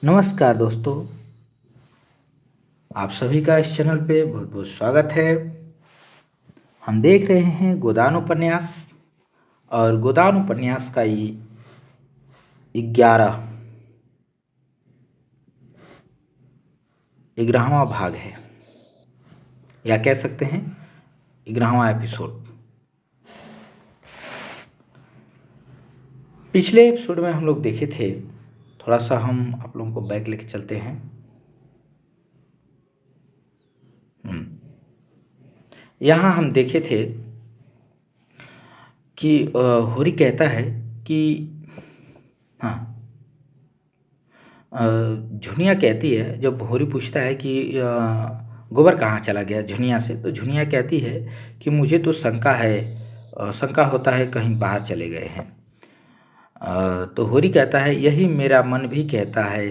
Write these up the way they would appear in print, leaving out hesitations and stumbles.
नमस्कार दोस्तों, आप सभी का इस चैनल पे बहुत बहुत स्वागत है। हम देख रहे हैं गोदान उपन्यास और गोदान उपन्यास का ये 11वां भाग है, या कह सकते हैं 11वां एपिसोड। पिछले एपिसोड में हम लोग देखे थे, थोड़ा सा हम आप लोगों को बैक लेके चलते हैं। यहाँ हम देखे थे कि होरी कहता है कि हाँ, झुनिया कहती है, जब होरी पूछता है कि गोबर कहाँ चला गया झुनिया से, तो झुनिया कहती है कि मुझे तो शंका है, शंका होता है कहीं बाहर चले गए हैं। तो होरी कहता है यही मेरा मन भी कहता है,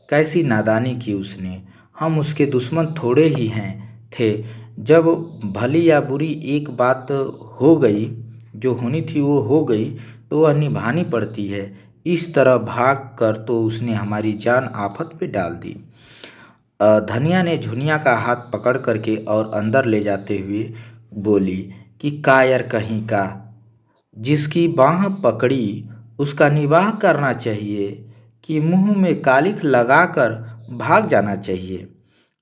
कैसी नादानी की उसने, हम उसके दुश्मन थोड़े ही हैं थे। जब भली या बुरी एक बात हो गई, जो होनी थी वो हो गई, तो वह निभानी पड़ती है। इस तरह भाग कर तो उसने हमारी जान आफत पे डाल दी। धनिया ने झुनिया का हाथ पकड़ करके और अंदर ले जाते हुए बोली कि कायर कहीं का, जिसकी बाह पकड़ी उसका निवाह करना चाहिए कि मुंह में कालिख लगाकर भाग जाना चाहिए।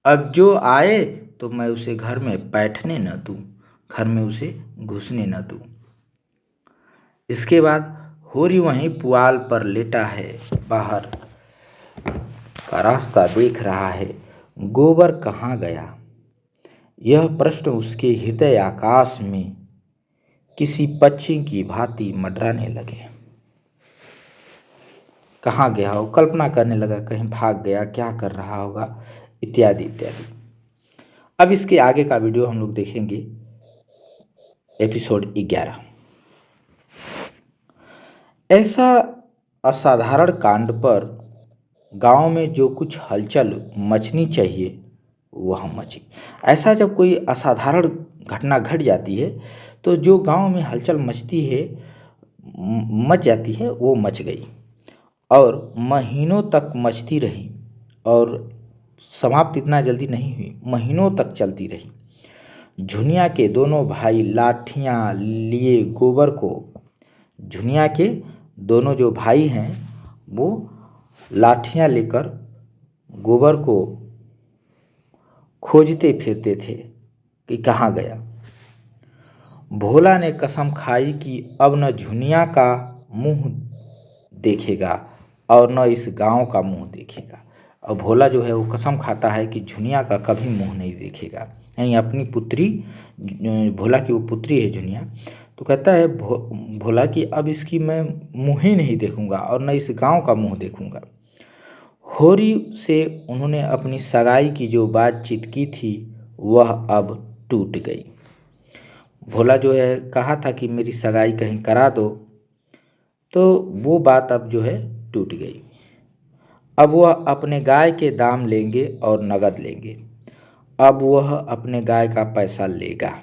अब जो आए तो मैं उसे घर में बैठने न दूं, घर में उसे घुसने न दूं। इसके बाद होरी वहीं पुआल पर लेटा है, बाहर का रास्ता देख रहा है। गोबर कहाँ गया, यह प्रश्न उसके हृदय आकाश में किसी पक्षी की भांति मंडराने लगे। कहाँ गया हो, कल्पना करने लगा, कहीं भाग गया, क्या कर रहा होगा, इत्यादि इत्यादि। अब इसके आगे का वीडियो हम लोग देखेंगे, एपिसोड 11। ऐसा असाधारण कांड पर गांव में जो कुछ हलचल मचनी चाहिए वह मची। ऐसा जब कोई असाधारण घटना घट जाती है तो जो गांव में हलचल मचती है, मच जाती है, वो मच गई और महीनों तक मचती रही और समाप्त इतना जल्दी नहीं हुई, महीनों तक चलती रही। झुनिया के दोनों भाई लाठियाँ लिए गोबर को, झुनिया के दोनों जो भाई हैं वो लाठियाँ लेकर गोबर को खोजते फिरते थे कि कहाँ गया। भोला ने कसम खाई कि अब न झुनिया का मुंह देखेगा और न इस गांव का मुंह देखेगा। और भोला जो है वो कसम खाता है कि झुनिया का कभी मुंह नहीं देखेगा, यानी अपनी पुत्री, भोला की वो पुत्री है झुनिया। तो कहता है भोला कि अब इसकी मैं मुँह ही नहीं देखूंगा और न इस गांव का मुंह देखूंगा। होरी से उन्होंने अपनी सगाई की जो बातचीत की थी वह अब टूट गई। भोला जो है कहा था कि मेरी सगाई कहीं करा दो, तो वो बात अब जो है टूट गई। अब वह अपने गाय के दाम लेंगे और नगद लेंगे। अब वह अपने गाय का पैसा लेगा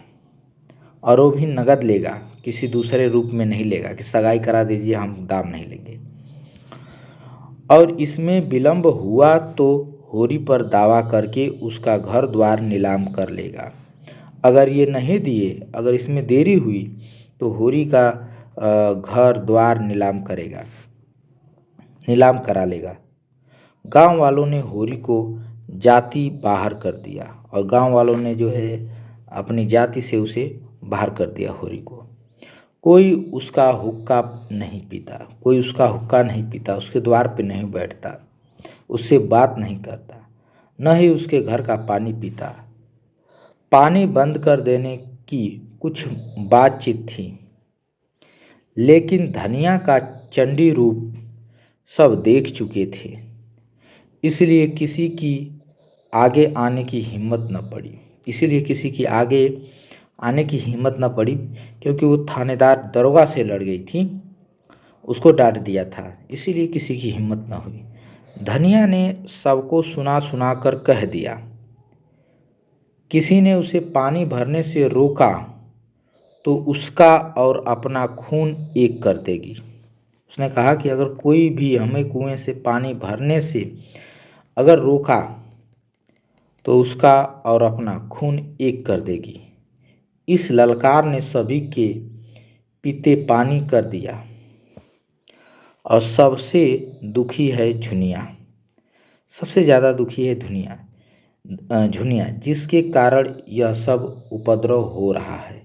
और वो भी नगद लेगा, किसी दूसरे रूप में नहीं लेगा कि सगाई करा दीजिए हम दाम नहीं लेंगे। और इसमें विलंब हुआ तो होरी पर दावा करके उसका घर द्वार नीलाम कर लेगा। अगर ये नहीं दिए, अगर इसमें देरी हुई तो होरी का घर द्वार नीलाम करेगा, नीलाम करा लेगा। गांव वालों ने होरी को जाति बाहर कर दिया और गांव वालों ने जो है अपनी जाति से उसे बाहर कर दिया होरी को। कोई उसका हुक्का नहीं पीता, कोई उसका हुक्का नहीं पीता, उसके द्वार पे नहीं बैठता, उससे बात नहीं करता, न ही उसके घर का पानी पीता। पानी बंद कर देने की कुछ बातचीत थी, लेकिन धनिया का चंडी रूप सब देख चुके थे, इसलिए किसी की आगे आने की हिम्मत न पड़ी। इसीलिए किसी की आगे आने की हिम्मत न पड़ी, क्योंकि वो थानेदार दरोगा से लड़ गई थी, उसको डांट दिया था, इसीलिए किसी की हिम्मत न हुई। धनिया ने सबको सुना सुना कर कह दिया, किसी ने उसे पानी भरने से रोका तो उसका और अपना खून एक कर देगी। उसने कहा कि अगर कोई भी हमें कुएं से पानी भरने से अगर रोका तो उसका और अपना खून एक कर देगी। इस ललकार ने सभी के पीते पानी कर दिया। और सबसे दुखी है झुनिया, सबसे ज़्यादा दुखी है झुनिया, जिसके कारण यह सब उपद्रव हो रहा है।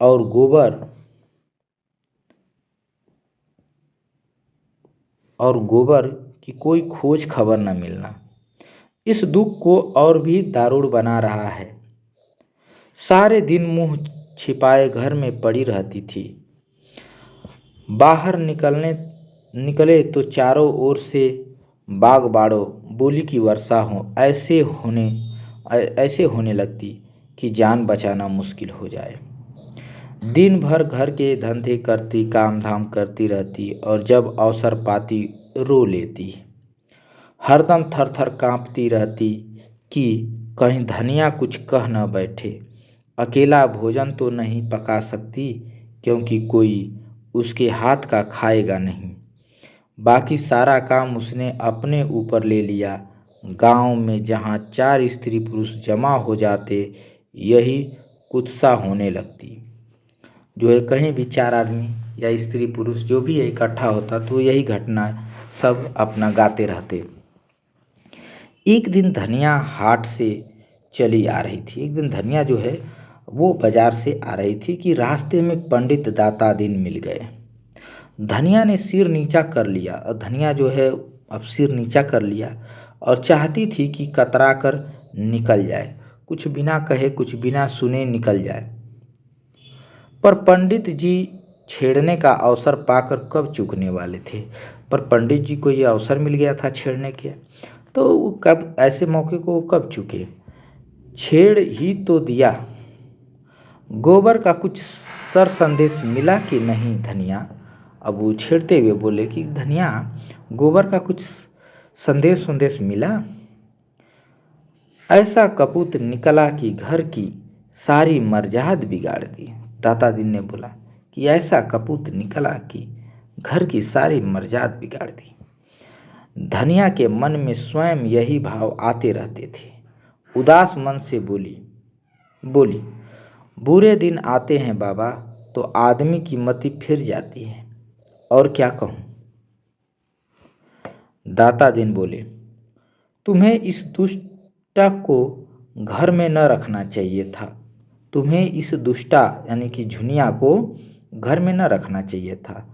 और गोबर की कोई खोज खबर न मिलना इस दुख को और भी दारुण बना रहा है। सारे दिन मुंह छिपाए घर में पड़ी रहती थी। बाहर निकले तो चारों ओर से बागबाड़ों बोली की वर्षा हो ऐसे होने लगती कि जान बचाना मुश्किल हो जाए। दिन भर घर के धंधे करती, काम धाम करती रहती और जब अवसर पाती रो लेती। हरदम थर थर काँपती रहती कि कहीं धनिया कुछ कह न बैठे। अकेला भोजन तो नहीं पका सकती क्योंकि कोई उसके हाथ का खाएगा नहीं। बाकी सारा काम उसने अपने ऊपर ले लिया। गांव में जहाँ 4 स्त्री पुरुष जमा हो जाते यही कुत्सा होने लगती। जो है कहीं भी 4 आदमी या स्त्री पुरुष जो भी इकट्ठा होता तो यही घटना सब अपना गाते रहते। एक दिन धनिया हाट से चली आ रही थी। एक दिन धनिया जो है वो बाजार से आ रही थी कि रास्ते में पंडित दाता दिन मिल गए। धनिया ने सिर नीचा कर लिया और धनिया जो है अब सिर नीचा कर लिया और चाहती थी कि कतरा कर निकल जाए, कुछ बिना कहे कुछ बिना सुने निकल जाए। पर पंडित जी छेड़ने का अवसर पाकर कब चूकने वाले थे। पर पंडित जी को ये अवसर मिल गया था छेड़ने के, तो वो कब ऐसे मौके को वो कब चूके। छेड़ ही तो दिया। गोबर का कुछ सर संदेश मिला कि नहीं धनिया। अब वो छेड़ते हुए बोले कि धनिया गोबर का कुछ संदेश मिला। ऐसा कपूत निकला कि घर की सारी मर्जाद बिगाड़ दी। दाता दिन ने बोला कि ऐसा कपूत निकला कि घर की सारी मर्जाद बिगाड़ दी। धनिया के मन में स्वयं यही भाव आते रहते थे। उदास मन से बोली बुरे दिन आते हैं बाबा तो आदमी की मति फिर जाती है, और क्या कहूँ। दाता दिन बोले तुम्हें इस दुष्टा को घर में न रखना चाहिए था। तुम्हें इस दुष्टा यानी कि झुनिया को घर में न रखना चाहिए था।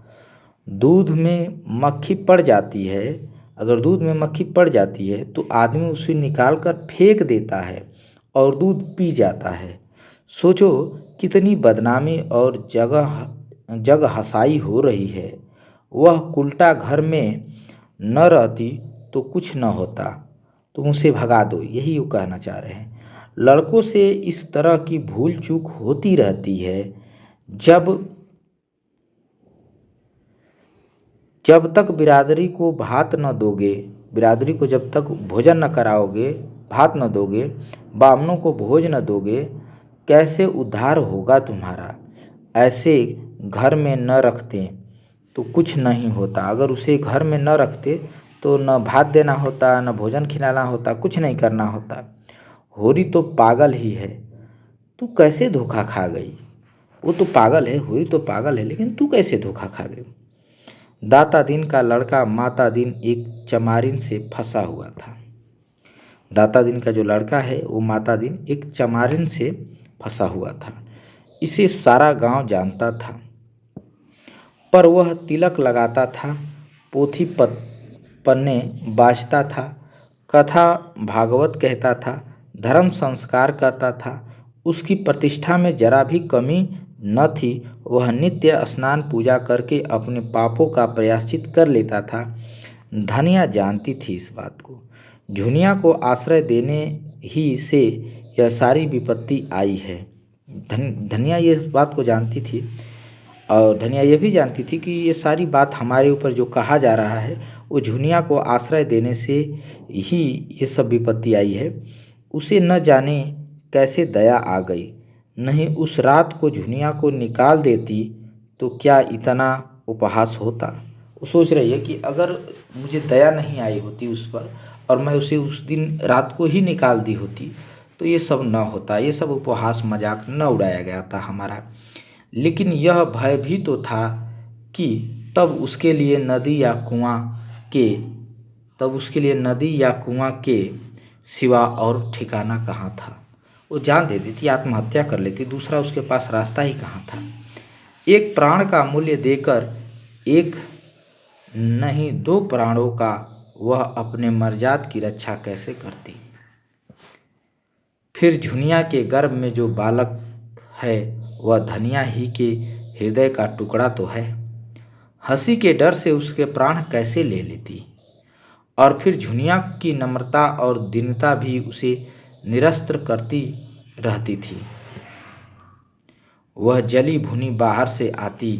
दूध में मक्खी पड़ जाती है, अगर दूध में मक्खी पड़ जाती है तो आदमी उसे निकाल कर फेंक देता है और दूध पी जाता है। सोचो कितनी बदनामी और जग हसाई हो रही है। वह उल्टा घर में न रहती तो कुछ न होता। तुम उसे भगा दो, यही वो कहना चाह रहे हैं। लड़कों से इस तरह की भूल चूक होती रहती है। जब तक बिरादरी को भात न दोगे, बिरादरी को जब तक भोजन न कराओगे, भात न दोगे, बामनों को भोज न दोगे, कैसे उद्धार होगा तुम्हारा। ऐसे घर में न रखते तो कुछ नहीं होता। अगर उसे घर में न रखते तो न भात देना होता, न भोजन खिलाना होता, कुछ नहीं करना होता। होरी तो पागल ही है, तू कैसे धोखा खा गई। वो तो पागल है, होरी तो पागल है, लेकिन तू कैसे धोखा खा गई। दाता दिन का लड़का माता दिन एक चमारिन से फंसा हुआ था। दाता दिन का जो लड़का है वो माता दिन एक चमारिन से फंसा हुआ था। इसे सारा गांव जानता था, पर वह तिलक लगाता था, पोथी पन्ने बाजता था, कथा भागवत कहता था, धर्म संस्कार करता था। उसकी प्रतिष्ठा में जरा भी कमी न थी। वह नित्य स्नान पूजा करके अपने पापों का प्रायश्चित कर लेता था। धनिया जानती थी इस बात को। झुनिया को आश्रय देने ही से यह सारी विपत्ति आई है। धनिया ये बात को जानती थी और धनिया ये भी जानती थी कि ये सारी बात हमारे ऊपर जो कहा जा रहा है वो झुनिया को आश्रय देने से ही ये सब विपत्ति आई है। उसे न जाने कैसे दया आ गई। नहीं उस रात को झुनिया को निकाल देती तो क्या इतना उपहास होता। वो सोच रही है कि अगर मुझे दया नहीं आई होती उस पर और मैं उसे उस दिन रात को ही निकाल दी होती तो ये सब न होता, ये सब उपहास मजाक न उड़ाया गया था हमारा। लेकिन यह भय भी तो था कि तब उसके लिए नदी या कुआं के सिवा और ठिकाना कहाँ था। वो जान दे देती, आत्महत्या कर लेती, दूसरा उसके पास रास्ता ही कहाँ था। एक प्राण का मूल्य देकर एक नहीं 2 प्राणों का वह अपने मर्जाद की रक्षा कैसे करती। फिर झुनिया के गर्भ में जो बालक है वह धनिया ही के हृदय का टुकड़ा तो है। हंसी के डर से उसके प्राण कैसे ले लेती। और फिर झुनिया की नम्रता और दीनता भी उसे निरस्त्र करती रहती थी। वह जली भुनी बाहर से आती,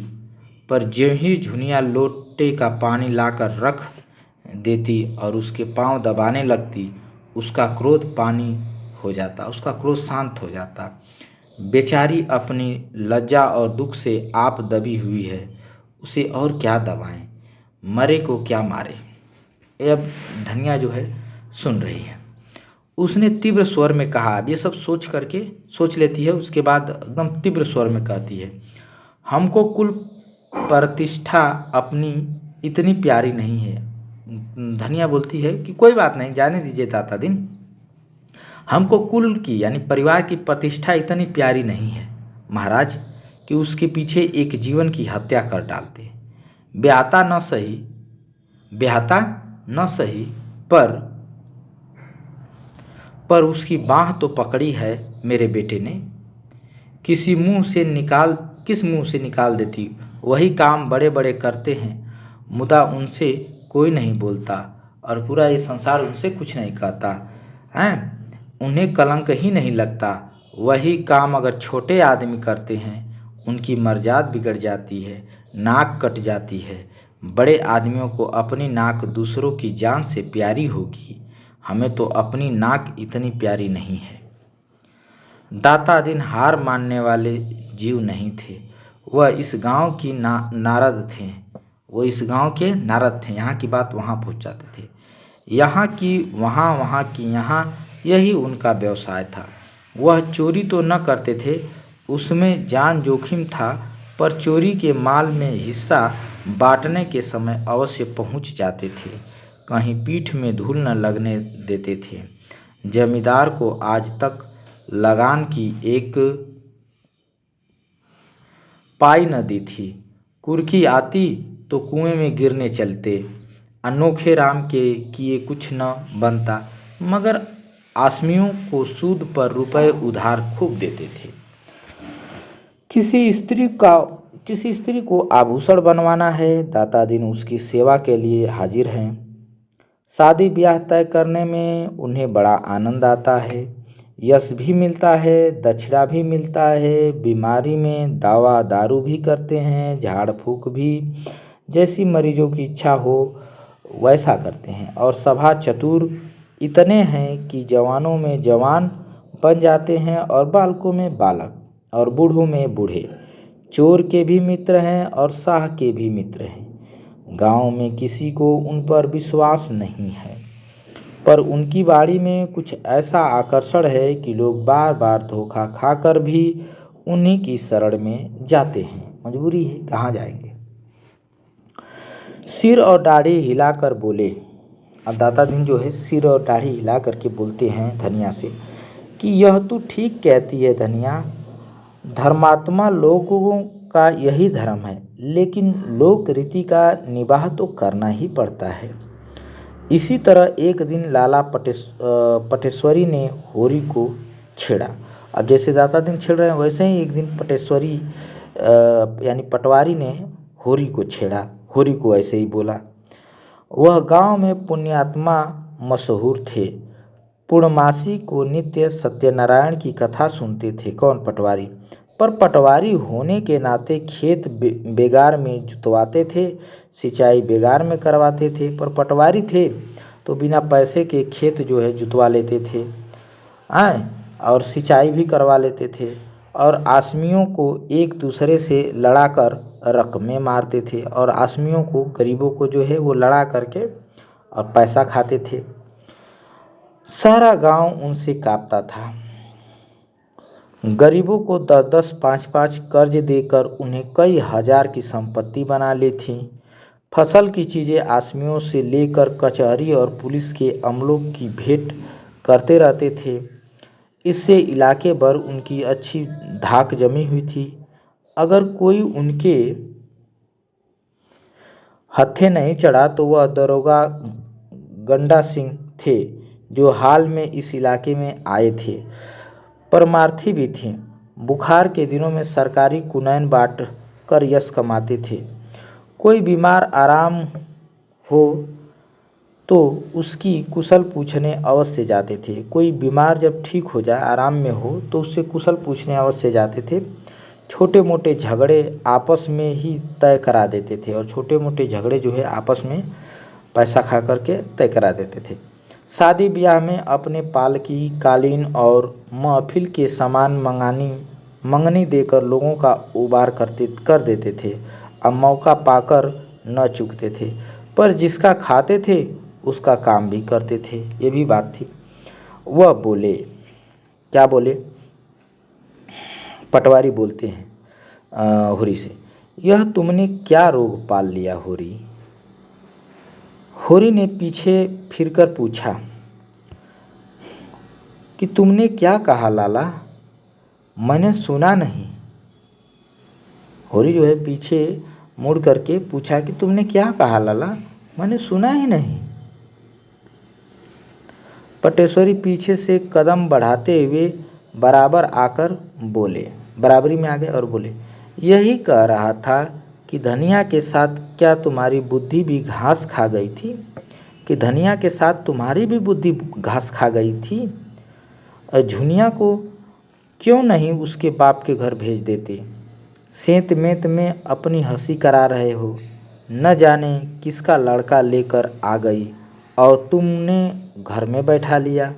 पर ज्यों ही झुनिया लोटे का पानी लाकर रख देती और उसके पांव दबाने लगती, उसका क्रोध पानी हो जाता, उसका क्रोध शांत हो जाता। बेचारी अपनी लज्जा और दुख से आप दबी हुई है, उसे और क्या दबाएं, मरे को क्या मारे। ये अब धनिया जो है सुन रही है। उसने तीव्र स्वर में कहा, अब ये सब सोच लेती है, उसके बाद एकदम तीव्र स्वर में कहती है, हमको कुल प्रतिष्ठा अपनी इतनी प्यारी नहीं है। धनिया बोलती है कि कोई बात नहीं, जाने दीजिए दाता दिन, हमको कुल की यानी परिवार की प्रतिष्ठा इतनी प्यारी नहीं है महाराज कि उसके पीछे एक जीवन की हत्या कर डालते। ब्याहता न सही पर उसकी बाँह तो पकड़ी है मेरे बेटे ने। किस मुंह से निकाल देती। वही काम बड़े बड़े करते हैं, मुदा उनसे कोई नहीं बोलता और पूरा ये संसार उनसे कुछ नहीं कहता हैं, उन्हें कलंक ही नहीं लगता। वही काम अगर छोटे आदमी करते हैं, उनकी मर्जाद बिगड़ जाती है, नाक कट जाती है। बड़े आदमियों को अपनी नाक दूसरों की जान से प्यारी होगी, हमें तो अपनी नाक इतनी प्यारी नहीं है। दाता दिन हार मानने वाले जीव नहीं थे। वह इस गांव की नारद थे। यहाँ की बात वहाँ पहुँचाते थे, यहाँ की वहाँ, वहाँ की यहाँ, यही उनका व्यवसाय था। वह चोरी तो न करते थे, उसमें जान जोखिम था, पर चोरी के माल में हिस्सा बांटने के समय अवश्य पहुँच जाते थे। कहीं पीठ में धूल न लगने देते थे। जमींदार को आज तक लगान की एक पाई न दी थी। कुर्की आती तो कुएं में गिरने चलते। अनोखे राम के किए कुछ न बनता, मगर आसमियों को सूद पर रुपए उधार खूब देते थे। किसी स्त्री को आभूषण बनवाना है, दाता दिन उसकी सेवा के लिए हाजिर हैं। शादी ब्याह तय करने में उन्हें बड़ा आनंद आता है। यश भी मिलता है, दक्षिणा भी मिलता है। बीमारी में दवा दारू भी करते हैं, झाड़ फूक भी, जैसी मरीजों की इच्छा हो वैसा करते हैं। और सभा चतुर इतने हैं कि जवानों में जवान बन जाते हैं और बालकों में बालक और बूढ़ों में बूढ़े। चोर के भी मित्र हैं और शाह के भी मित्र हैं। गांव में किसी को उन पर विश्वास नहीं है, पर उनकी बाड़ी में कुछ ऐसा आकर्षण है कि लोग बार बार धोखा खाकर भी उन्हीं की शरण में जाते हैं। मजबूरी है, कहाँ जाएंगे। सिर और दाढ़ी हिलाकर बोले। अब दाता दिन जो है सिर और दाढ़ी हिला करके बोलते हैं धनिया से कि यह तू ठीक कहती है धनिया, धर्मात्मा लोगों का यही धर्म है, लेकिन लोक रीति का निवाह तो करना ही पड़ता है। इसी तरह एक दिन लाला पटेश्वरी ने होरी को छेड़ा। अब जैसे दाता दिन छेड़ रहे हैं, वैसे ही एक दिन पटेश्वरी यानी पटवारी ने होरी को छेड़ा। होरी को ऐसे ही बोला। वह गांव में पुण्यात्मा मशहूर थे। पूर्णमासी को नित्य सत्यनारायण की कथा सुनते थे। कौन? पटवारी। पर पटवारी होने के नाते खेत बेगार में जुतवाते थे, सिंचाई बेगार में करवाते थे। पर पटवारी थे तो बिना पैसे के खेत जो है जुतवा लेते थे और सिंचाई भी करवा लेते थे। और आसमियों को एक दूसरे से लड़ाकर रकमें मारते थे और आसमियों को, गरीबों को जो है वो लड़ा करके और पैसा खाते थे। सारा गांव उनसे कांपता था। गरीबों को 10-10, 5-5 कर्ज देकर उन्हें कई हजार की संपत्ति बना ली थी। फसल की चीज़ें आसामियों से लेकर कचहरी और पुलिस के अमलों की भेंट करते रहते थे। इससे इलाके भर उनकी अच्छी धाक जमी हुई थी। अगर कोई उनके हत्थे नहीं चढ़ा तो वह दरोगा गंडा सिंह थे, जो हाल में इस इलाके में आए थे। परमार्थी भी थे। बुखार के दिनों में सरकारी कुनैन बांट कर यश कमाते थे। कोई बीमार आराम हो तो उसकी कुशल पूछने अवश्य जाते थे। कोई बीमार जब ठीक हो जाए, आराम में हो, तो उससे कुशल पूछने अवश्य जाते थे। छोटे मोटे झगड़े आपस में ही तय करा देते थे, और छोटे मोटे झगड़े जो है आपस में पैसा खा करके तय करा देते थे। शादी ब्याह में अपने पालकी, कालीन और महफिल के सामान मंगनी देकर लोगों का उबार कर देते थे, अब मौका पाकर न चूकते थे। पर जिसका खाते थे उसका काम भी करते थे, ये भी बात थी। वह बोले, क्या बोले? पटवारी बोलते हैं होरी से, यह तुमने क्या रोग पाल लिया होरी? होरी ने पीछे फिरकर पूछा कि तुमने क्या कहा लाला? मैंने सुना नहीं। होरी जो है पीछे मुड़ करके पूछा कि तुमने क्या कहा लाला? मैंने सुना ही नहीं। पटेश्वरी पीछे से कदम बढ़ाते हुए बराबरी में आ गए और बोले, यही कह रहा था कि धनिया के साथ क्या तुम्हारी बुद्धि भी घास खा गई थी? कि धनिया के साथ तुम्हारी भी बुद्धि घास खा गई थी? झुनिया को क्यों नहीं उसके बाप के घर भेज देते? सेंत मेंत में अपनी हंसी करा रहे हो। न जाने किसका लड़का लेकर आ गई और तुमने घर में बैठा लिया।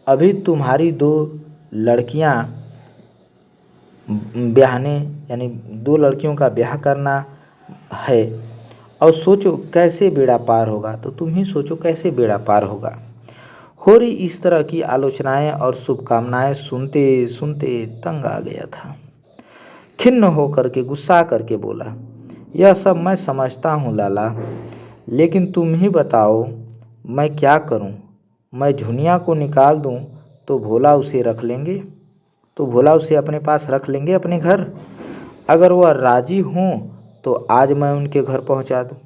अभी तुम्हारी 2 लड़कियां ब्याहने, यानी 2 लड़कियों का ब्याह करना है, और सोचो कैसे बेड़ा पार होगा। तो तुम ही सोचो कैसे बेड़ा पार होगा। होरी इस तरह की आलोचनाएं और शुभकामनाएं सुनते सुनते तंग आ गया था। खिन्न होकर के, गुस्सा करके बोला, यह सब मैं समझता हूँ लाला, लेकिन तुम ही बताओ मैं क्या करूँ? मैं झुनिया को निकाल दूँ तो भोला उसे अपने पास रख लेंगे अपने घर। अगर वह राजी हों तो आज मैं उनके घर पहुँचा दूँ।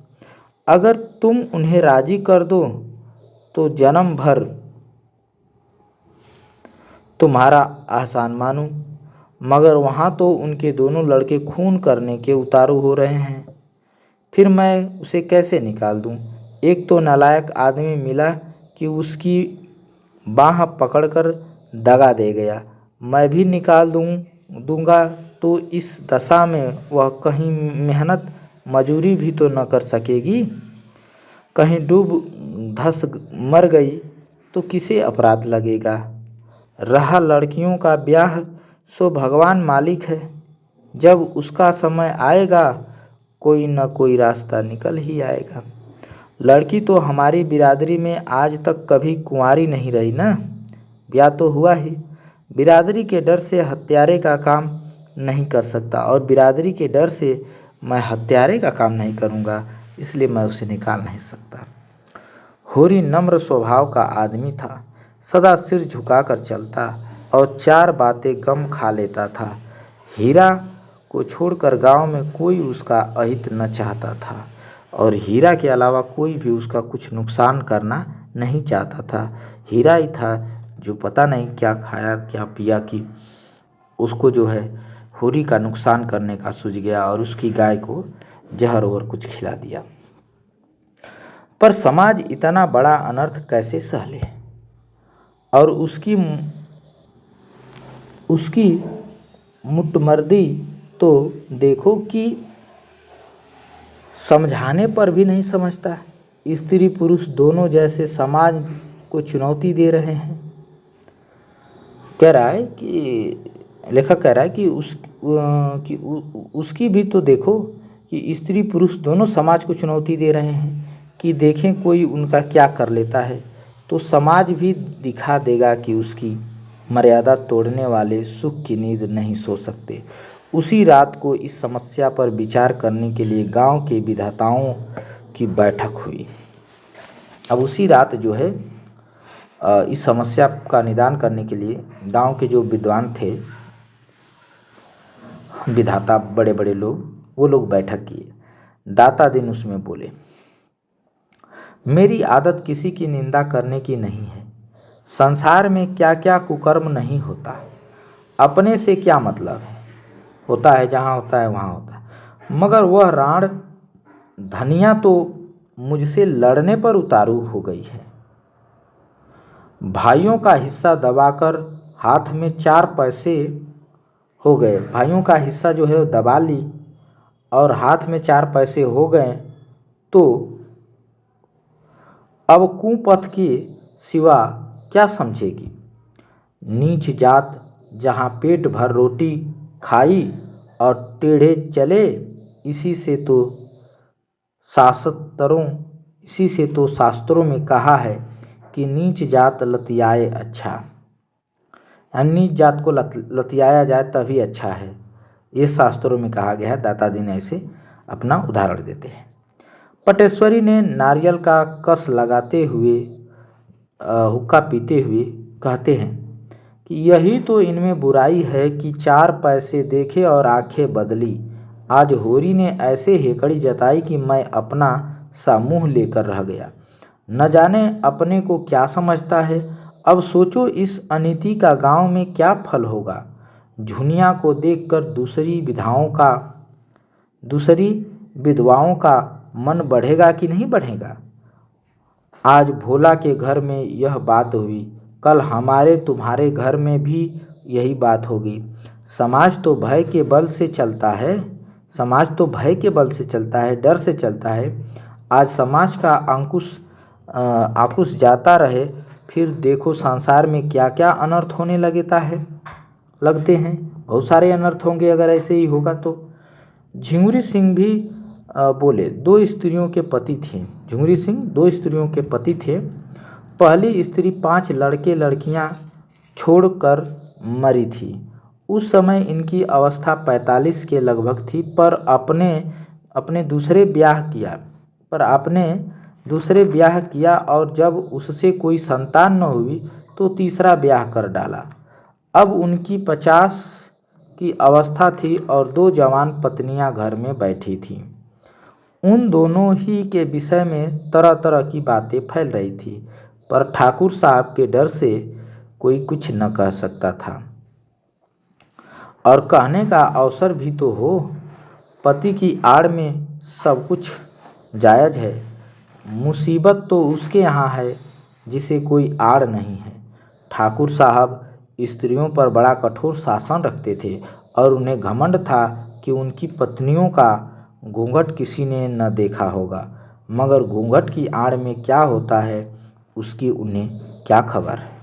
अगर तुम उन्हें राजी कर दो तो जन्म भर तुम्हारा एहसान मानूं। मगर वहाँ तो उनके दोनों लड़के खून करने के उतारू हो रहे हैं, फिर मैं उसे कैसे निकाल दूँ? एक तो नालायक आदमी मिला कि उसकी बाँह पकड़कर दगा दे गया। मैं भी निकाल दूँगा तो इस दशा में वह कहीं मेहनत मजूरी भी तो न कर सकेगी। कहीं डूब धंस मर गई तो किसे अपराध लगेगा? रहा लड़कियों का ब्याह, सो भगवान मालिक है। जब उसका समय आएगा कोई न कोई रास्ता निकल ही आएगा। लड़की तो हमारी बिरादरी में आज तक कभी कुंवारी नहीं रही ना, ब्याह तो हुआ ही। बिरादरी के डर से हत्यारे का काम नहीं कर सकता, और बिरादरी के डर से मैं हत्यारे का काम नहीं करूँगा, इसलिए मैं उसे निकाल नहीं सकता। होरी नम्र स्वभाव का आदमी था, सदा सिर झुकाकर चलता और 4 बातें गम खा लेता था। हीरा को छोड़कर गांव में कोई उसका अहित न चाहता था, और हीरा के अलावा कोई भी उसका कुछ नुकसान करना नहीं चाहता था। हीरा ही था जो पता नहीं क्या खाया क्या पिया कि उसको जो है होरी का नुकसान करने का सूझ गया और उसकी गाय को जहर और कुछ खिला दिया। पर समाज इतना बड़ा अनर्थ कैसे सह ले? और उसकी मुटमर्दी तो देखो कि समझाने पर भी नहीं समझता। स्त्री पुरुष दोनों जैसे समाज को चुनौती दे रहे हैं। लेखक कह रहा है कि उसकी भी तो देखो कि स्त्री पुरुष दोनों समाज को चुनौती दे रहे हैं कि देखें कोई उनका क्या कर लेता है। तो समाज भी दिखा देगा कि उसकी मर्यादा तोड़ने वाले सुख की नींद नहीं सो सकते। उसी रात को इस समस्या पर विचार करने के लिए गांव के विधाताओं की बैठक हुई। अब उसी रात जो है इस समस्या का निदान करने के लिए गांव के जो विद्वान थे, विधाता, बड़े बड़े लोग, वो लोग बैठक किए। दाता दिन उसमें बोले, मेरी आदत किसी की निंदा करने की नहीं है। संसार में क्या क्या कुकर्म नहीं होता, अपने से क्या मतलब है। होता है, जहाँ होता है वहाँ होता है। मगर वह राण धनिया तो मुझसे लड़ने पर उतारू हो गई है। भाइयों का हिस्सा दबाकर हाथ में 4 पैसे हो गए। भाइयों का हिस्सा जो है दबा ली और हाथ में 4 पैसे हो गए, तो अब कुपथ के सिवा क्या समझेगी। नीच जात जहाँ पेट भर रोटी खाई और टेढ़े चले, इसी से तो शास्त्रों में कहा है कि नीच जात लतियाए अच्छा, यानी नीच जात को लतियाया जाए तभी अच्छा है। ये शास्त्रों में कहा गया है। दाता दिन ऐसे अपना उदाहरण देते हैं। पटेश्वरी ने नारियल का कस लगाते हुए हुक्का पीते हुए कहते हैं कि यही तो इनमें बुराई है कि 4 पैसे देखे और आंखें बदली। आज होरी ने ऐसे हेकड़ी जताई कि मैं अपना सा मुँह लेकर रह गया। न जाने अपने को क्या समझता है। अब सोचो इस अनीति का गांव में क्या फल होगा। झुनिया को देखकर दूसरी विधवाओं का मन बढ़ेगा कि नहीं बढ़ेगा। आज भोला के घर में यह बात हुई, कल हमारे तुम्हारे घर में भी यही बात होगी। समाज तो भय के बल से चलता है, डर से चलता है। आज समाज का आकुश जाता रहे, फिर देखो संसार में क्या क्या अनर्थ होने लगते हैं। बहुत सारे अनर्थ होंगे अगर ऐसे ही होगा तो। झिंगुरी सिंह भी बोले, 2 स्त्रियों के पति थे। झिंगुरी सिंह 2 स्त्रियों के पति थे। पहली स्त्री 5 लड़के लड़कियां छोड़कर मरी थी। उस समय इनकी अवस्था 45 के लगभग थी, पर आपने दूसरे ब्याह किया और जब उससे कोई संतान न हुई तो तीसरा ब्याह कर डाला। अब उनकी 50 की अवस्था थी और 2 जवान पत्नियां घर में बैठी थीं। उन दोनों ही के विषय में तरह तरह की बातें फैल रही थी, पर ठाकुर साहब के डर से कोई कुछ न कह सकता था। और कहने का अवसर भी तो हो। पति की आड़ में सब कुछ जायज है। मुसीबत तो उसके यहाँ है जिसे कोई आड़ नहीं है। ठाकुर साहब स्त्रियों पर बड़ा कठोर शासन रखते थे और उन्हें घमंड था कि उनकी पत्नियों का घूंघट किसी ने न देखा होगा, मगर घूंघट की आड़ में क्या होता है उसकी उन्हें क्या खबर है।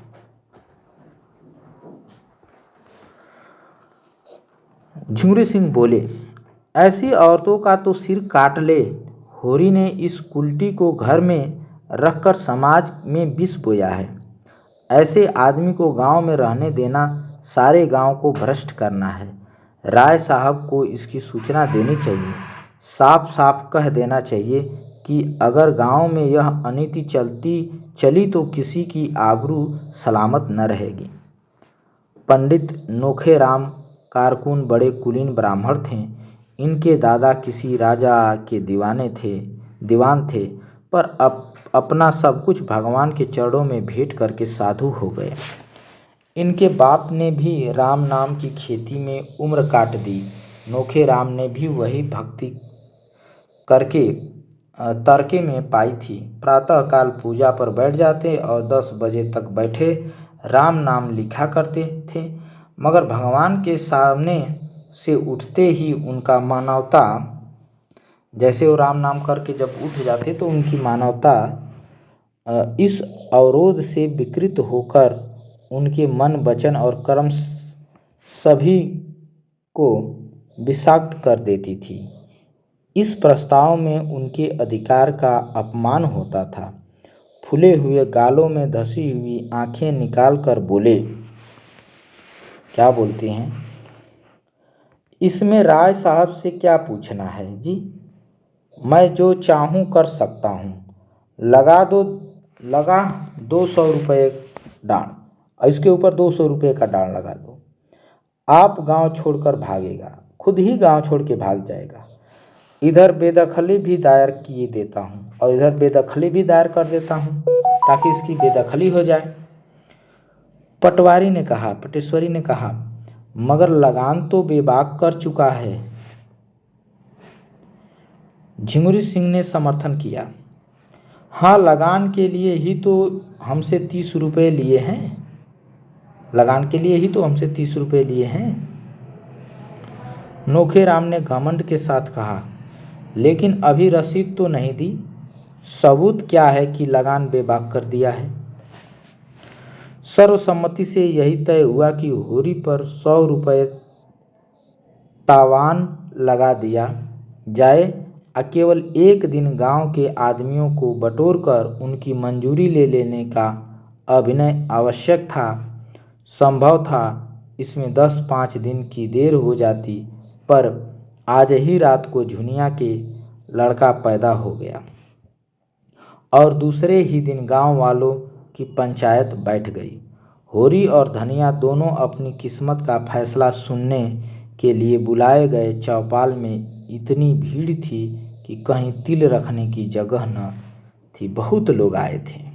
झिंगुरी सिंह बोले, ऐसी औरतों का तो सिर काट ले। होरी ने इस उल्टी को घर में रखकर समाज में विष बोया है। ऐसे आदमी को गांव में रहने देना सारे गांव को भ्रष्ट करना है। राय साहब को इसकी सूचना देनी चाहिए। साफ साफ कह देना चाहिए कि अगर गांव में यह अनीति चली तो किसी की आबरू सलामत न रहेगी। पंडित नोखेराम कारकुन बड़े कुलीन ब्राह्मण थे। इनके दादा किसी राजा के दीवान थे, पर अपना सब कुछ भगवान के चरणों में भेंट करके साधु हो गए। इनके बाप ने भी राम नाम की खेती में उम्र काट दी। नोखेराम ने भी वही भक्ति करके तड़के में पाई थी। प्रातःकाल पूजा पर बैठ जाते और 10 बजे तक बैठे राम नाम लिखा करते थे, मगर भगवान के सामने से उठते ही उनका मानवता, जैसे वो राम नाम करके जब उठ जाते तो उनकी मानवता इस अवरोध से विकृत होकर उनके मन, वचन और कर्म सभी को विषाक्त कर देती थी। इस प्रस्ताव में उनके अधिकार का अपमान होता था। फूले हुए गालों में धसी हुई आंखें निकाल कर बोले। क्या बोलते हैं? इसमें राय साहब से क्या पूछना है जी, मैं जो चाहूँ कर सकता हूँ। लगा 200 रुपये डांड, और इसके ऊपर 200 रुपये का डांड लगा दो। आप गांव छोड़कर भागेगा, खुद ही गांव छोड़ के भाग जाएगा। इधर बेदखली भी दायर किए देता हूँ और इधर बेदखली भी दायर कर देता हूँ ताकि इसकी बेदखली हो जाए। पटेश्वरी ने कहा, मगर लगान तो बेबाक कर चुका है। झिंगुरी सिंह ने समर्थन किया, हाँ, लगान के लिए ही तो हमसे 30 रुपये लिए हैं। लगान के लिए ही तो हमसे 30 रुपये लिए हैं। नोखेराम ने घमंड के साथ कहा, लेकिन अभी रसीद तो नहीं दी। सबूत क्या है कि लगान बेबाक कर दिया है? सर्वसम्मति से यही तय हुआ कि होरी पर 100 रुपये तावान लगा दिया जाए और केवल एक दिन गांव के आदमियों को बटोरकर उनकी मंजूरी ले लेने का अभिनय आवश्यक था। संभव था इसमें 10-5 दिन की देर हो जाती, पर आज ही रात को झुनिया के लड़का पैदा हो गया और दूसरे ही दिन गांव वालों की पंचायत बैठ गई। होरी और धनिया दोनों अपनी किस्मत का फैसला सुनने के लिए बुलाए गए चौपाल में इतनी भीड़ थी कि कहीं तिल रखने की जगह न थी। बहुत लोग आए थे।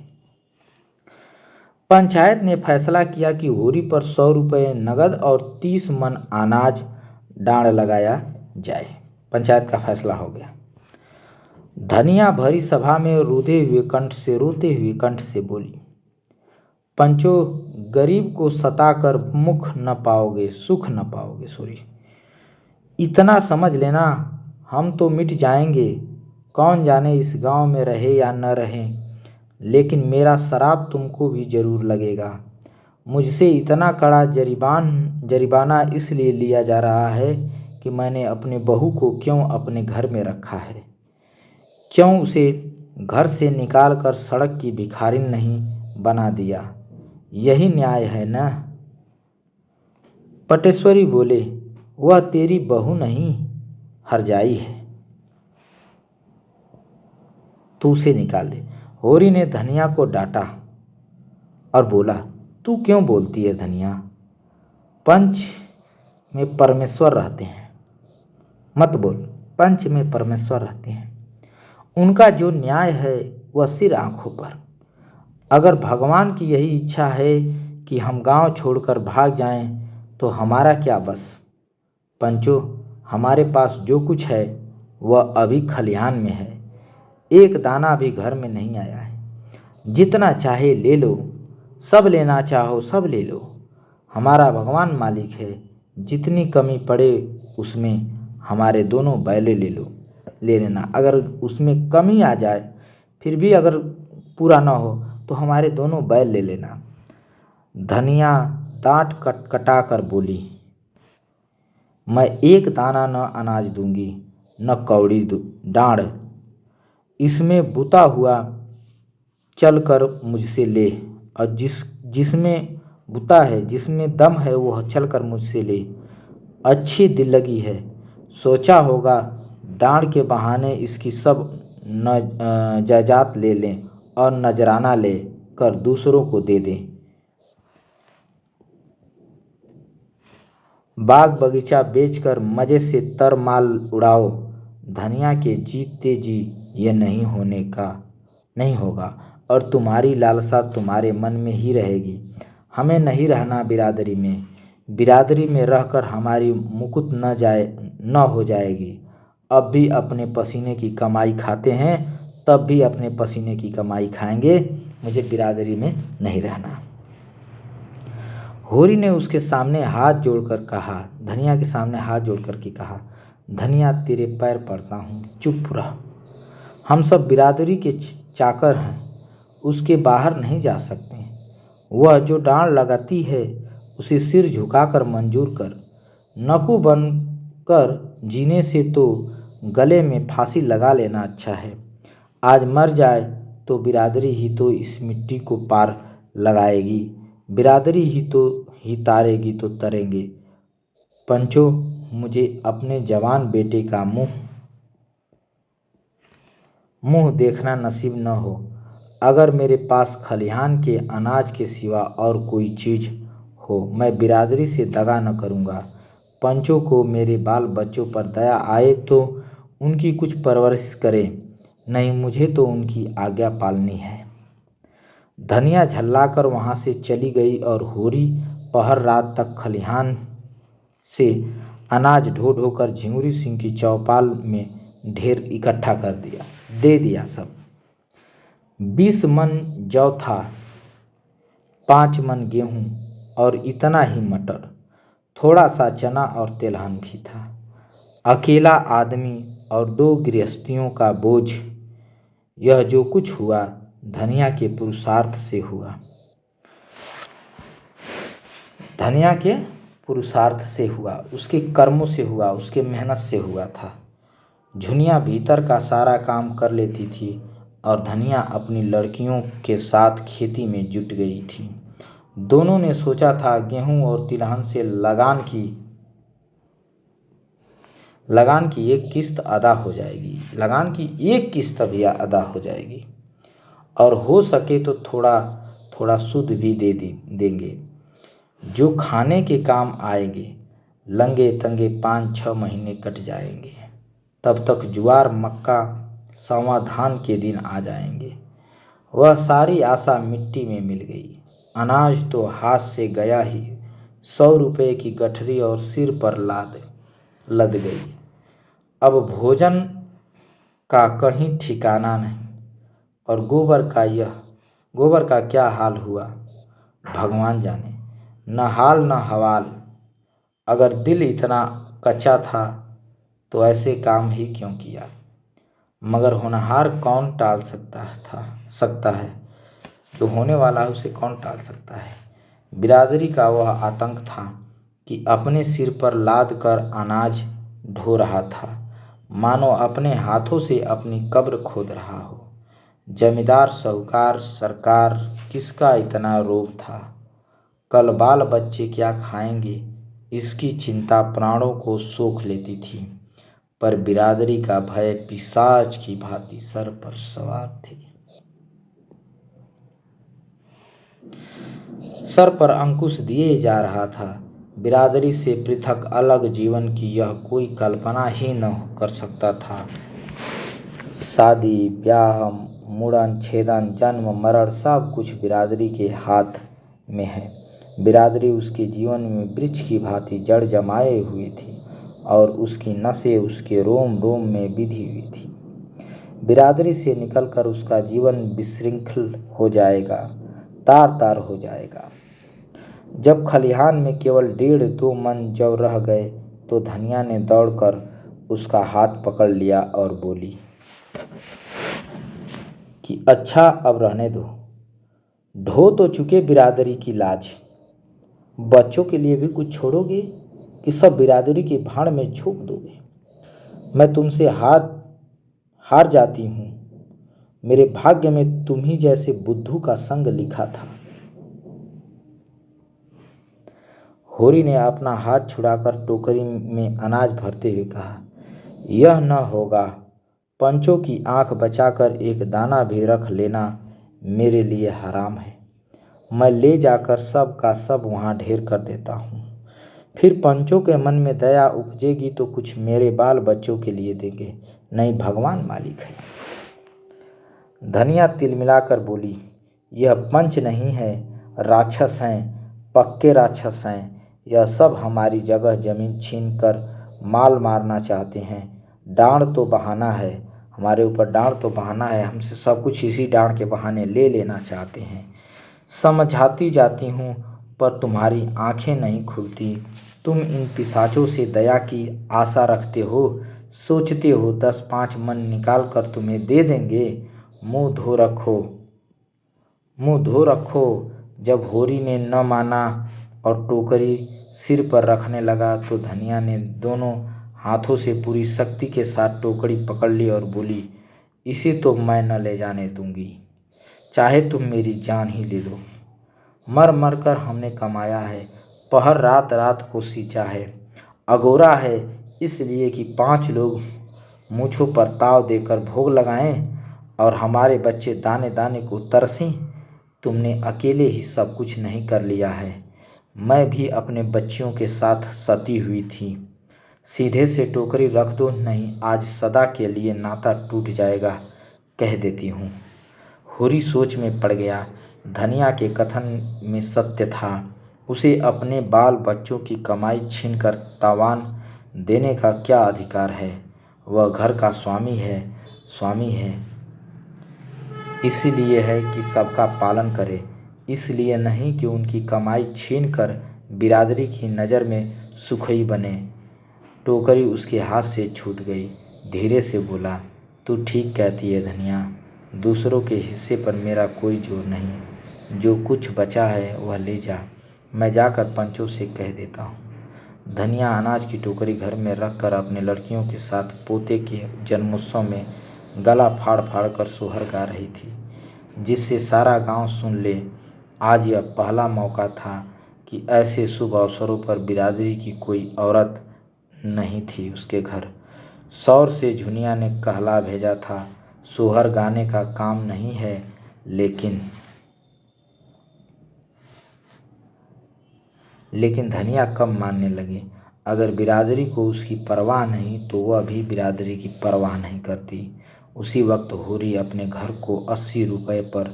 पंचायत ने फैसला किया कि होरी पर 100 रुपये नगद और 30 मन अनाज डांड लगाया जाए। पंचायत का फैसला हो गया। धनिया भरी सभा में रोते हुए कंठ से बोली, पंचो, गरीब को सताकर सुख न पाओगे। इतना समझ लेना, हम तो मिट जाएंगे, कौन जाने इस गांव में रहे या न रहे, लेकिन मेरा शराब तुमको भी जरूर लगेगा। मुझसे इतना कड़ा जरिमाना इसलिए लिया जा रहा है कि मैंने अपने बहू को क्यों अपने घर में रखा है, क्यों उसे घर से निकालकर सड़क की भिखारिन नहीं बना दिया। यही न्याय है ना? पटेश्वरी बोले, वह तेरी बहू नहीं, हरजाई है, तू उसे निकाल दे। होरी ने धनिया को डांटा और बोला, तू क्यों बोलती है धनिया? पंच में परमेश्वर रहते हैं, मत बोल। पंच में परमेश्वर रहते हैं, उनका जो न्याय है वह सिर आंखों पर। अगर भगवान की यही इच्छा है कि हम गांव छोड़कर भाग जाएं, तो हमारा क्या बस। पंचो, हमारे पास जो कुछ है वह अभी खलिहान में है, एक दाना भी घर में नहीं आया है। जितना चाहे ले लो, सब लेना चाहो सब ले लो, हमारा भगवान मालिक है। जितनी कमी पड़े उसमें हमारे दोनों बैले ले लेना। अगर उसमें कमी आ जाए, फिर भी अगर पूरा ना हो तो हमारे दोनों बैल ले लेना। धनिया दांत कटा कर बोली, मैं एक दाना न अनाज दूंगी न कौड़ी डांड। इसमें बुता हुआ चल कर मुझसे ले, और जिसमें बुता है, जिसमें दम है, वह चल कर मुझसे ले। अच्छी दिल लगी है, सोचा होगा डांड के बहाने इसकी सब जायदाद ले लें और नजराना ले कर दूसरों को दे दें। बाग बगीचा बेचकर मजे से तर माल उड़ाओ। धनिया के जीते जी ये नहीं होगा और तुम्हारी लालसा तुम्हारे मन में ही रहेगी। हमें नहीं रहना बिरादरी में। बिरादरी में रहकर हमारी मुकुट न हो जाएगी। अब भी अपने पसीने की कमाई खाते हैं, तब भी अपने पसीने की कमाई खाएंगे। मुझे बिरादरी में नहीं रहना। होरी ने उसके सामने हाथ जोड़कर कहा, धनिया के सामने हाथ जोड़कर के कहा, धनिया, तेरे पैर पड़ता हूँ, चुप रह। हम सब बिरादरी के चाकर हैं, उसके बाहर नहीं जा सकते। वह जो डांड लगाती है उसे सिर झुकाकर मंजूर कर। नकू बनकर जीने से तो गले में फांसी लगा लेना अच्छा है। आज मर जाए तो बिरादरी ही तो इस मिट्टी को पार लगाएगी, बिरादरी ही तो ही तारेगी तो तरेंगे। पंचो, मुझे अपने जवान बेटे का मुंह मुंह देखना नसीब न हो। अगर मेरे पास खलिहान के अनाज के सिवा और कोई चीज़ हो, मैं बिरादरी से दगा न करूँगा। पंचों को मेरे बाल बच्चों पर दया आए तो उनकी कुछ परवरिश करें, नहीं मुझे तो उनकी आज्ञा पालनी है। धनिया झल्लाकर वहाँ से चली गई और होरी पहर रात तक खलिहान से अनाज ढो ढो कर झिंगुरी सिंह की चौपाल में ढेर इकट्ठा कर दिया, दे दिया सब। 20 मन जौ था, 5 मन गेहूं और इतना ही मटर, थोड़ा सा चना और तिलहन भी था। अकेला आदमी और 2 गृहस्थियों का बोझ। यह जो कुछ हुआ धनिया के पुरुषार्थ से हुआ, धनिया के पुरुषार्थ से हुआ, उसके कर्मों से हुआ, उसके मेहनत से हुआ था। झुनिया भीतर का सारा काम कर लेती थी और धनिया अपनी लड़कियों के साथ खेती में जुट गई थी। दोनों ने सोचा था गेहूं और तिलहन से लगान की एक किस्त अदा हो जाएगी, लगान की एक किस्त भैया अदा हो जाएगी और हो सके तो थोड़ा थोड़ा सूद भी देंगे जो खाने के काम आएंगे। लंगे तंगे 5-6 महीने कट जाएंगे, तब तक ज्वार मक्का सवा धान के दिन आ जाएंगे। वह सारी आशा मिट्टी में मिल गई। अनाज तो हाथ से गया ही, 100 रुपये की गठरी और सिर पर लद गई। अब भोजन का कहीं ठिकाना नहीं और गोबर का क्या हाल हुआ भगवान जाने, न हाल न हवाल। अगर दिल इतना कच्चा था तो ऐसे काम ही क्यों किया, मगर होनहार कौन टाल सकता है, जो होने वाला है उसे कौन टाल सकता है। बिरादरी का वह आतंक था कि अपने सिर पर लाद कर अनाज ढो रहा था, मानो अपने हाथों से अपनी कब्र खोद रहा हो। जमींदार साहूकार सरकार किसका इतना रोब था, कल बाल बच्चे क्या खाएंगे इसकी चिंता प्राणों को सोख लेती थी, पर बिरादरी का भय पिशाच की भांति सर पर सवार थी। सर पर अंकुश दिए जा रहा था। बिरादरी से पृथक अलग जीवन की यह कोई कल्पना ही न कर सकता था। शादी ब्याह मुड़न छेदन जन्म मरण सब कुछ बिरादरी के हाथ में है। बिरादरी उसके जीवन में वृक्ष की भांति जड़ जमाए हुई थी और उसकी नसें उसके रोम रोम में बिधी हुई थी। बिरादरी से निकलकर उसका जीवन विशृंखल हो जाएगा, तार तार हो जाएगा। जब खलिहान में केवल 1.5-2 मन जौ रह गए तो धनिया ने दौड़कर उसका हाथ पकड़ लिया और बोली कि अच्छा अब रहने दो, ढो तो चुके बिरादरी की लाज, बच्चों के लिए भी कुछ छोड़ोगे कि सब बिरादरी की भाड़ में झोंक दोगे। मैं तुमसे हार जाती हूँ, मेरे भाग्य में तुम ही जैसे बुद्धू का संग लिखा था। होरी ने अपना हाथ छुड़ाकर टोकरी में अनाज भरते हुए कहा, यह न होगा। पंचों की आंख बचाकर एक दाना भी रख लेना मेरे लिए हराम है। मैं ले जाकर सब का सब वहाँ ढेर कर देता हूँ, फिर पंचों के मन में दया उपजेगी तो कुछ मेरे बाल बच्चों के लिए देंगे, नहीं भगवान मालिक है। धनिया तिलमिलाकर बोली, यह पंच नहीं है, राक्षस हैं, पक्के राक्षस हैं। यह सब हमारी जगह जमीन छीन कर माल मारना चाहते हैं। डांड तो बहाना है, हमारे ऊपर डांड तो बहाना है, हमसे सब कुछ इसी डांड के बहाने ले लेना चाहते हैं। समझाती जाती हूँ पर तुम्हारी आंखें नहीं खुलती। तुम इन पिशाचों से दया की आशा रखते हो, सोचते हो 10-5 मन निकाल कर तुम्हें दे देंगे। मुंह धो रखो। जब होरी ने न माना और टोकरी सिर पर रखने लगा तो धनिया ने दोनों हाथों से पूरी शक्ति के साथ टोकरी पकड़ ली और बोली, इसे तो मैं न ले जाने दूंगी। चाहे तुम मेरी जान ही ले लो। मर मर कर हमने कमाया है, पहर रात रात को सींचा है। अगोरा है इसलिए कि 5 लोग मूँछों पर ताव देकर भोग लगाएं और हमारे बच्चे दाने दाने को तरसें। तुमने अकेले ही सब कुछ नहीं कर लिया है, मैं भी अपने बच्चियों के साथ सती हुई थी। सीधे से टोकरी रख दो, नहीं आज सदा के लिए नाता टूट जाएगा, कह देती हूँ। होरी सोच में पड़ गया। धनिया के कथन में सत्य था। उसे अपने बाल बच्चों की कमाई छीनकर तावान देने का क्या अधिकार है? वह घर का स्वामी है इसीलिए है कि सबका पालन करे, इसलिए नहीं कि उनकी कमाई छीनकर बिरादरी की नज़र में सुखई बने। टोकरी उसके हाथ से छूट गई। धीरे से बोला, तू ठीक कहती है धनिया, दूसरों के हिस्से पर मेरा कोई जोर नहीं। जो कुछ बचा है वह ले जा, मैं जाकर पंचों से कह देता हूँ। धनिया अनाज की टोकरी घर में रख कर अपने लड़कियों के साथ पोते के जन्मोत्सव में गला फाड़ फाड़ कर सोहर गा रही थी, जिससे सारा गांव सुन ले। आज यह पहला मौका था कि ऐसे शुभ अवसरों पर बिरादरी की कोई औरत नहीं थी उसके घर। सौर से झुनिया ने कहला भेजा था, सोहर गाने का काम नहीं है, लेकिन धनिया कब मानने लगी। अगर बिरादरी को उसकी परवाह नहीं तो वह भी बिरादरी की परवाह नहीं करती। उसी वक्त होरी अपने घर को 80 रुपये पर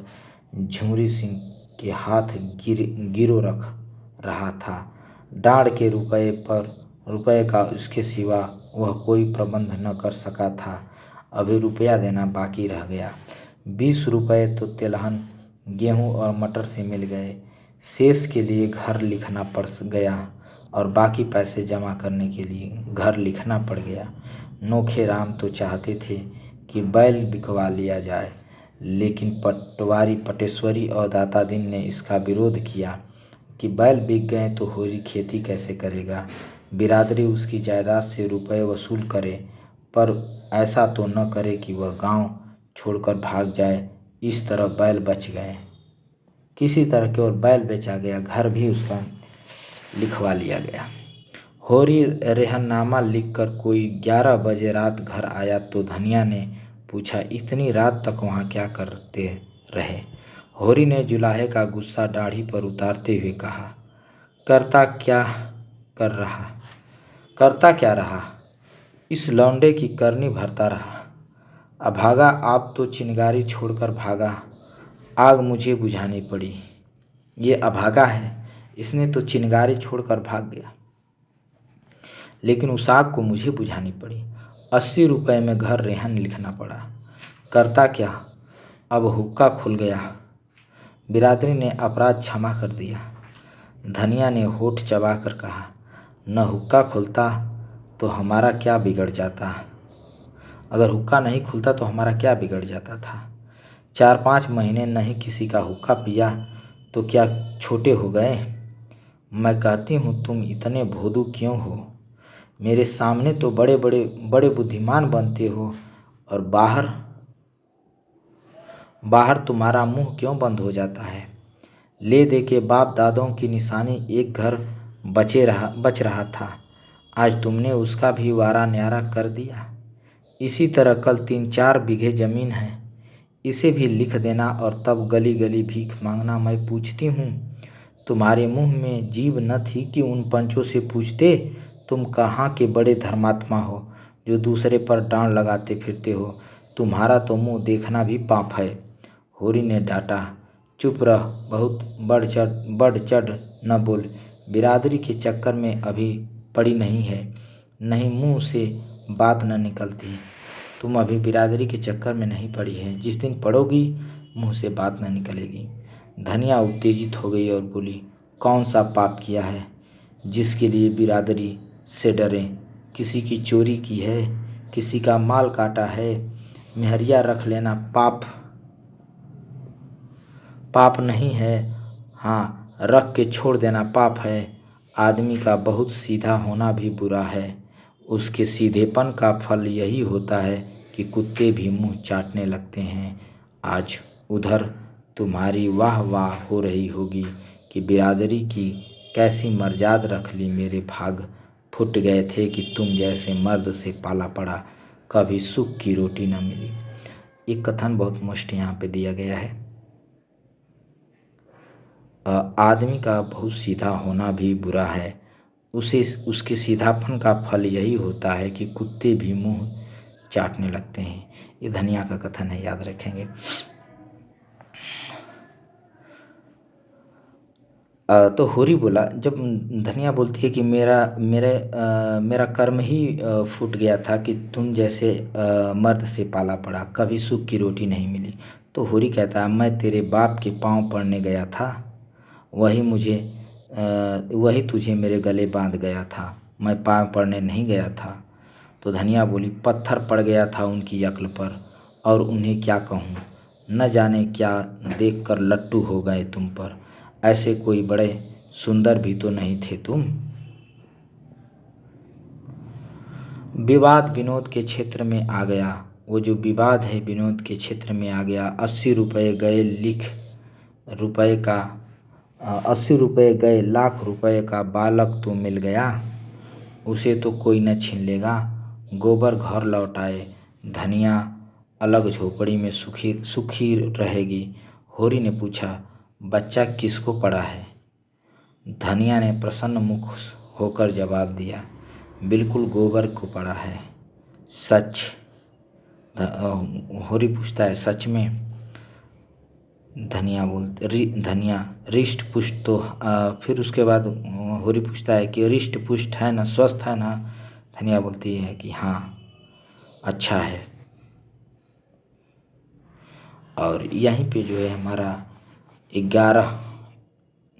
झुमरी सिंह के हाथ गिरो रख रहा था। डाँड़ के रुपये का उसके सिवा वह कोई प्रबंध न कर सका था। अभी रुपया देना बाकी रह गया। 20 रुपये तो तिलहन, गेहूँ और मटर से मिल गए। शेष के लिए घर लिखना पड़ गया और बाकी पैसे जमा करने के लिए घर लिखना पड़ गया। नोखे राम तो चाहते थे कि बैल बिकवा लिया जाए, लेकिन पटवारी पटेश्वरी और दाता दिन ने इसका विरोध किया कि बैल बिक गए तो होरी खेती कैसे करेगा। बिरादरी उसकी जायदाद से रुपए वसूल करे, पर ऐसा तो न करे कि वह गांव छोड़कर भाग जाए। इस तरह बैल बच गए। किसी तरह केवल बैल बेचा गया, घर भी उसका लिखवा लिया गया। होरी रेहननामा लिखकर कोई 11 बजे रात घर आया तो धनिया ने पूछा, इतनी रात तक वहाँ क्या करते रहे? होरी ने जुलाहे का गुस्सा दाढ़ी पर उतारते हुए कहा, करता क्या रहा, इस लौंडे की करनी भरता रहा। अभागा आप तो चिंगारी छोड़कर भागा, आग मुझे बुझानी पड़ी। ये अभागा है, इसने तो चिंगारी छोड़कर भाग गया, लेकिन उस आग को मुझे बुझानी पड़ी। 80 रुपये में घर रेहन लिखना पड़ा। करता क्या, अब हुक्का खुल गया। बिरादरी ने अपराध क्षमा कर दिया। धनिया ने होठ चबाकर कहा, न हुक्का खुलता तो हमारा क्या बिगड़ जाता। अगर हुक्का नहीं खुलता तो हमारा क्या बिगड़ जाता था। 4-5 महीने नहीं किसी का हुक्का पिया तो क्या छोटे हो गए। मैं कहती हूँ तुम इतने भोदू क्यों हो। मेरे सामने तो बड़े बुद्धिमान बनते हो और बाहर तुम्हारा मुंह क्यों बंद हो जाता है। ले दे के बाप दादों की निशानी एक घर बच रहा था, आज तुमने उसका भी वारा न्यारा कर दिया। इसी तरह कल 3-4 बीघे ज़मीन है, इसे भी लिख देना और तब गली गली भीख मांगना। मैं पूछती हूँ, तुम्हारे मुंह में जीभ न थी कि उन पंचों से पूछते, तुम कहाँ के बड़े धर्मात्मा हो जो दूसरे पर डांड लगाते फिरते हो। तुम्हारा तो मुंह देखना भी पाप है। होरी ने डांटा, चुप रह, बहुत बढ़ चढ़ न बोल। बिरादरी के चक्कर में अभी पड़ी नहीं है, नहीं मुंह से बात न निकलती। तुम अभी बिरादरी के चक्कर में नहीं पड़ी है, जिस दिन पड़ोगी मुंह से बात न निकलेगी। धनिया उत्तेजित हो गई और बोली, कौन सा पाप किया है जिसके लिए बिरादरी से डरें। किसी की चोरी की है, किसी का माल काटा है, मेहरिया रख लेना पाप नहीं है। हाँ, रख के छोड़ देना पाप है। आदमी का बहुत सीधा होना भी बुरा है। उसके सीधेपन का फल यही होता है कि कुत्ते भी मुंह चाटने लगते हैं। आज उधर तुम्हारी वाह वाह हो रही होगी कि बिरादरी की कैसी मर्याद रख ली। मेरे भाग फूट गए थे कि तुम जैसे मर्द से पाला पड़ा, कभी सुख की रोटी न मिली। एक कथन बहुत मस्त यहाँ पे दिया गया है। आदमी का बहुत सीधा होना भी बुरा है। उसे उसके सीधापन का फल यही होता है कि कुत्ते भी मुंह चाटने लगते हैं। ये धनिया का कथन है, याद रखेंगे। तो होरी बोला, जब धनिया बोलती है कि मेरा कर्म ही फूट गया था कि तुम जैसे मर्द से पाला पड़ा, कभी सुख की रोटी नहीं मिली। तो होरी कहता है, मैं तेरे बाप के पाँव पड़ने गया था, वही तुझे मेरे गले बांध गया था, मैं पाँव पड़ने नहीं गया था। तो धनिया बोली, पत्थर पड़ गया था उनकी अक्ल पर, और उन्हें क्या कहूँ, न जाने क्या देख कर लट्टू हो गए तुम पर। ऐसे कोई बड़े सुंदर भी तो नहीं थे तुम। विवाद विनोद के क्षेत्र में आ गया। वो जो विवाद है विनोद के क्षेत्र में आ गया। 80 रुपये गए लाख रुपए का बालक तो मिल गया, उसे तो कोई न छीन लेगा। गोबर घर लौट आए, धनिया अलग झोपड़ी में सुखी रहेगी। होरी ने पूछा, बच्चा किसको पड़ा है? धनिया ने प्रसन्न मुख होकर जवाब दिया, बिल्कुल गोबर को पड़ा है। सच? होरी पूछता है, सच में? धनिया रिष्ट पुष्ट तो फिर उसके बाद होरी पूछता है कि रिष्ट पुष्ट है ना, स्वस्थ है ना? धनिया बोलती है कि हाँ, अच्छा है। और यहीं पे जो है हमारा 11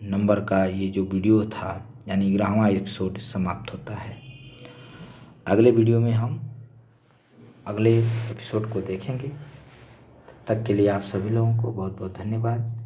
नंबर का ये जो वीडियो था, यानी 11वां एपिसोड समाप्त होता है। अगले वीडियो में हम अगले एपिसोड को देखेंगे। तब तक के लिए आप सभी लोगों को बहुत बहुत धन्यवाद।